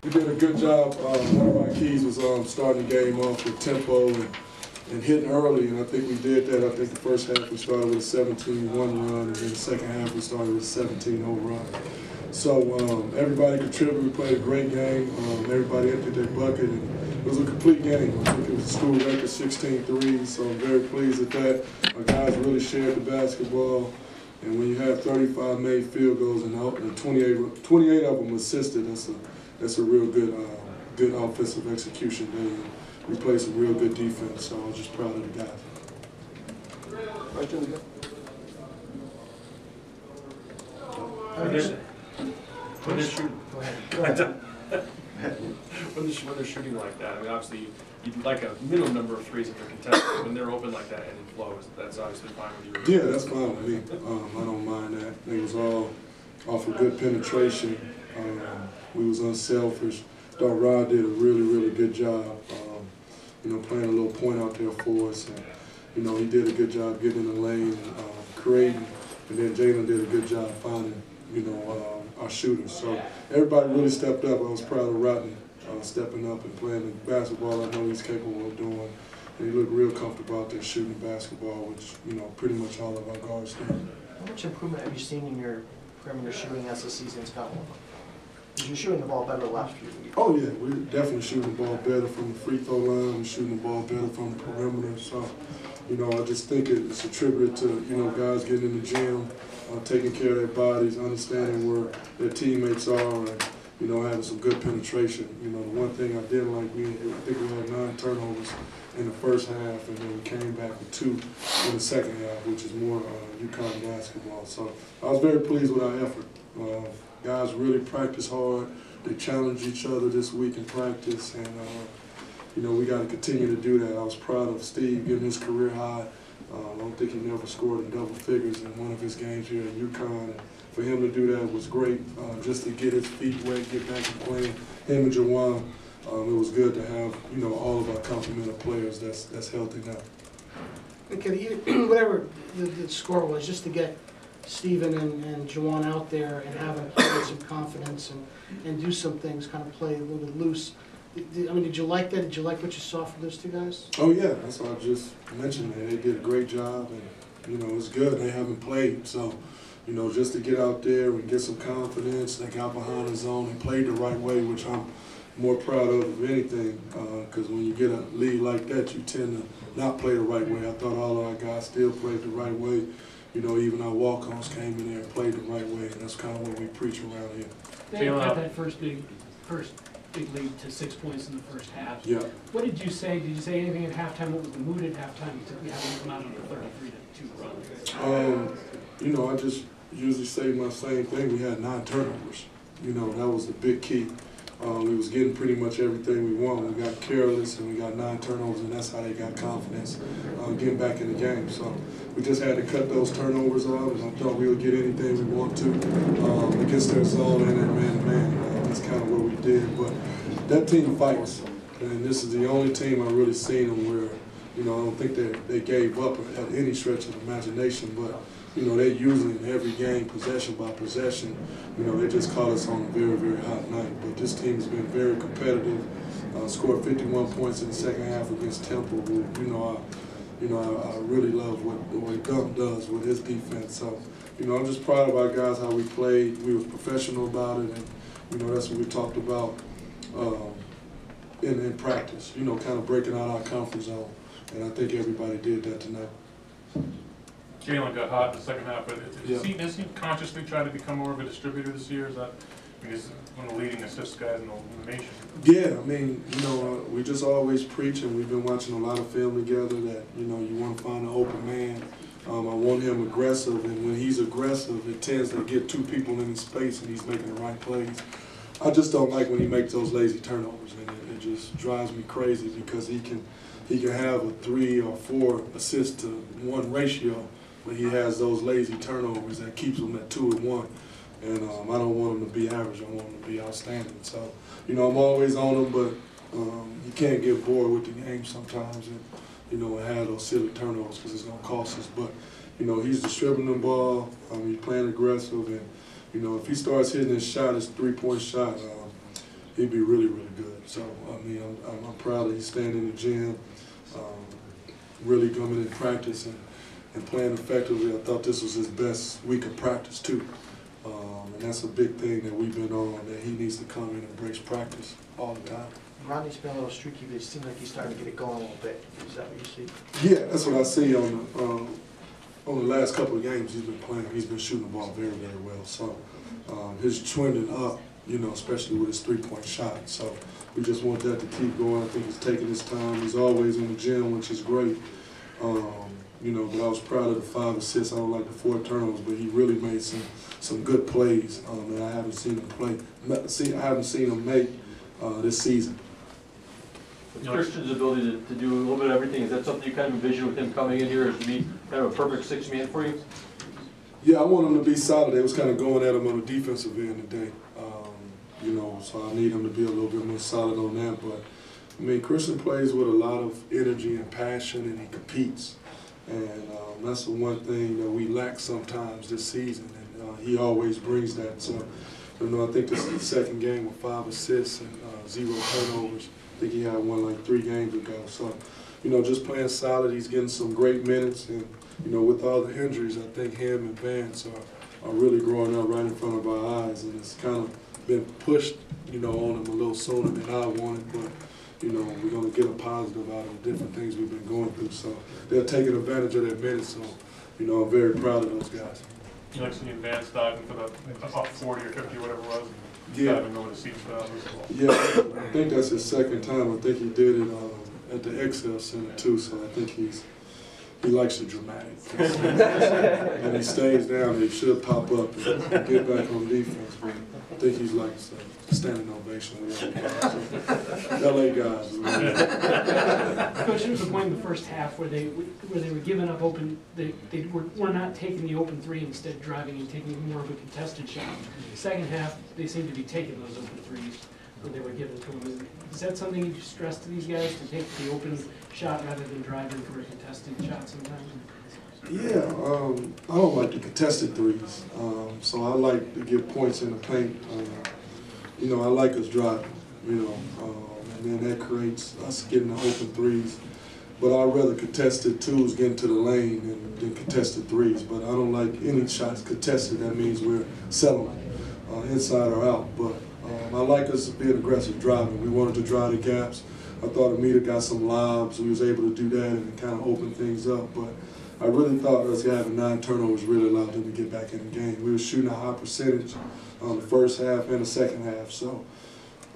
We did a good job. One of my keys was starting the game off with tempo and hitting early, and I think we did that. I think the first half we started with a 17-1 run, and then the second half we started with a 17-0 run. So everybody contributed. We played a great game. Everybody emptied their bucket, and it was a complete game. I think it was a school record 16-3, so I'm very pleased at that. Our guys really shared the basketball, and when you have 35 made field goals and 28 of them assisted, that's a real good offensive execution day. We played some real good defense, so I'm just proud of the guys. Questions? When they're shooting like that, I mean, obviously you'd like a minimum number of threes if they're contested. When they're open like that and it flows, that's obviously fine with you. Yeah, that's fine with me. I don't mind that. It was all off of good penetration. We was unselfish. Thought Rod did a really good job. Playing a little point out there for us. And, he did a good job getting in the lane and creating. And then Jalen did a good job finding, our shooters. So everybody really stepped up. I was proud of Rotten stepping up and playing the basketball I know he's capable of doing. And he looked real comfortable out there shooting basketball, which, pretty much all of our guards do. How much improvement have you seen in your perimeter shooting as the season's gone on? Because you're shooting the ball better the last few weeks. Oh yeah, we're definitely shooting the ball better from the free throw line. We're shooting the ball better from the perimeter. So, I just think it's attributed to, guys getting in the gym, taking care of their bodies, understanding where their teammates are, and, having some good penetration. The one thing I didn't like, I think we had 9 turnovers in the first half, and then we came back with 2 in the second half, which is more UConn basketball. So I was very pleased with our effort. Guys really practice hard. They challenge each other this week in practice, and we got to continue to do that. I was proud of Steve getting his career high. I don't think he never scored in double figures in one of his games here at UConn. And for him to do that was great, just to get his feet wet, get back to playing. Him and Jawan, it was good to have all of our complement of players that's healthy now. Okay, whatever the score was, just to get Steven and Jawan out there and have them play some confidence and do some things, kind of play a little bit loose. Did you like that? Did you like what you saw from those 2 guys? Oh yeah, that's what I just mentioned. They did a great job, and it's good. They haven't played, so just to get out there and get some confidence. They got behind the zone and played the right way, which I'm more proud of anything. Because when you get a lead like that, you tend to not play the right way. I thought all of our guys still played the right way. Even our walk-ons came in there and played the right way, and that's kind of what we preach around here. They got that first big lead to 6 points in the first half. Yeah. What did you say? Did you say anything at halftime? What was the mood at halftime? You haven't come out on the 33-2 run. I just usually say my same thing. We had 9 turnovers. That was the big key. We was getting pretty much everything we wanted. We got careless and we got 9 turnovers, and that's how they got confidence getting back in the game. So we just had to cut those turnovers out, and I thought we would get anything we want to against their zone and their man-to-man. That's kind of what we did. But that team fights, and this is the only team I've really seen them where, I don't think they gave up at any stretch of the imagination, but they're usually in every game, possession by possession. They just caught us on a very hot night. But this team has been very competitive. Scored 51 points in the second half against Temple. I really love what Gump does with his defense. So, I'm just proud of our guys, how we played. We were professional about it, and that's what we talked about in practice. Kind of breaking out our comfort zone, and I think everybody did that tonight. Jalen got hot in the second half, but has he consciously tried to become more of a distributor this year? Is that because one of the leading assist guys in the nation? Yeah, we just always preach, and we've been watching a lot of film together that, you want to find an open man. I want him aggressive, and when he's aggressive, it tends to get 2 people in his space, and he's making the right plays. I just don't like when he makes those lazy turnovers, and it just drives me crazy because he can have a 3 or 4 assist to 1 ratio. But he has those lazy turnovers that keeps him at 2 and 1. And I don't want him to be average. I want him to be outstanding. So, I'm always on him, but you can't get bored with the game sometimes and have those silly turnovers because it's going to cost us. But, he's distributing the ball. He's playing aggressive. And, if he starts hitting his shot, his 3-point shot, he'd be really, really good. So, I mean, I'm proud that he's staying in the gym, really coming in practice and playing effectively. I thought this was his best week of practice, too. And that's a big thing that we've been on, that he needs to come in and embrace practice all the time. Rodney's been a little streaky, but it seems like he's starting to get it going a little bit. Is that what you see? Yeah, that's what I see on the last couple of games he's been playing. He's been shooting the ball very, very well. So he's trending up, you know, especially with his three-point shot. So we just want that to keep going. I think he's taking his time. He's always in the gym, which is great. You know, but I was proud of the 5 assists. I don't like the 4 turnovers, but he really made some good plays that I haven't seen him play. I haven't seen him make this season. Christian's ability to do a little bit of everything, is that something you kind of envision with him coming in here as to be kind of a perfect 6th man for you? Yeah, I want him to be solid. They was kind of going at him on the defensive end today. You know, so I need him to be a little bit more solid on that. But, I mean, Christian plays with a lot of energy and passion, and he competes. And that's the one thing that we lack sometimes this season, and he always brings that. So, you know, I think this is the 2nd game with 5 assists and 0 turnovers. I think he had one like 3 games ago. So, you know, just playing solid. He's getting some great minutes, and you know, with all the injuries, I think him and Vance are really growing up right in front of our eyes, and it's kind of been pushed, you know, on him a little sooner than I wanted. But you know, we're going to get a positive out of the different things we've been going through. So they're taking advantage of their minutes. So, you know, I'm very proud of those guys. You like seeing Vance diving for the up 40 or 50, whatever it was, and Yeah. diving over the seats for that. Yeah, I think that's his 2nd time. I think he did it at the Excel Center too. So I think he likes the dramatic. And he stays down. He should pop up and get back on defense. But I think he's like a standing ovation with everybody. So, LA guys. Coach, there was a point in the first half where they were giving up open. They were not taking the open 3, instead driving and taking more of a contested shot. Second half, they seemed to be taking those open 3s where they were given to them. Is that something you stress to these guys, to take the open shot rather than driving for a contested shot sometimes? Yeah, I don't like the contested 3s. So I like to get points in the paint. You know, I like us driving, you know, and then that creates us getting the open 3s. But I'd rather contested 2s get into the lane than contested 3s. But I don't like any shots contested. That means we're settling, inside or out. But I like us being aggressive driving. We wanted to drive the gaps. I thought Amita got some lobs. We was able to do that and kind of open things up. But I really thought us having 9 turnovers really allowed them to get back in the game. We were shooting a high percentage on the first half and the second half. So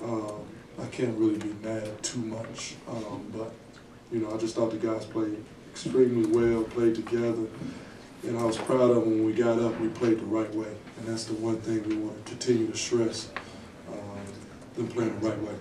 I can't really be mad too much. But, you know, I just thought the guys played extremely well, played together. And I was proud of them when we got up. We played the right way. And that's the one thing we want to continue to stress, them playing the right way.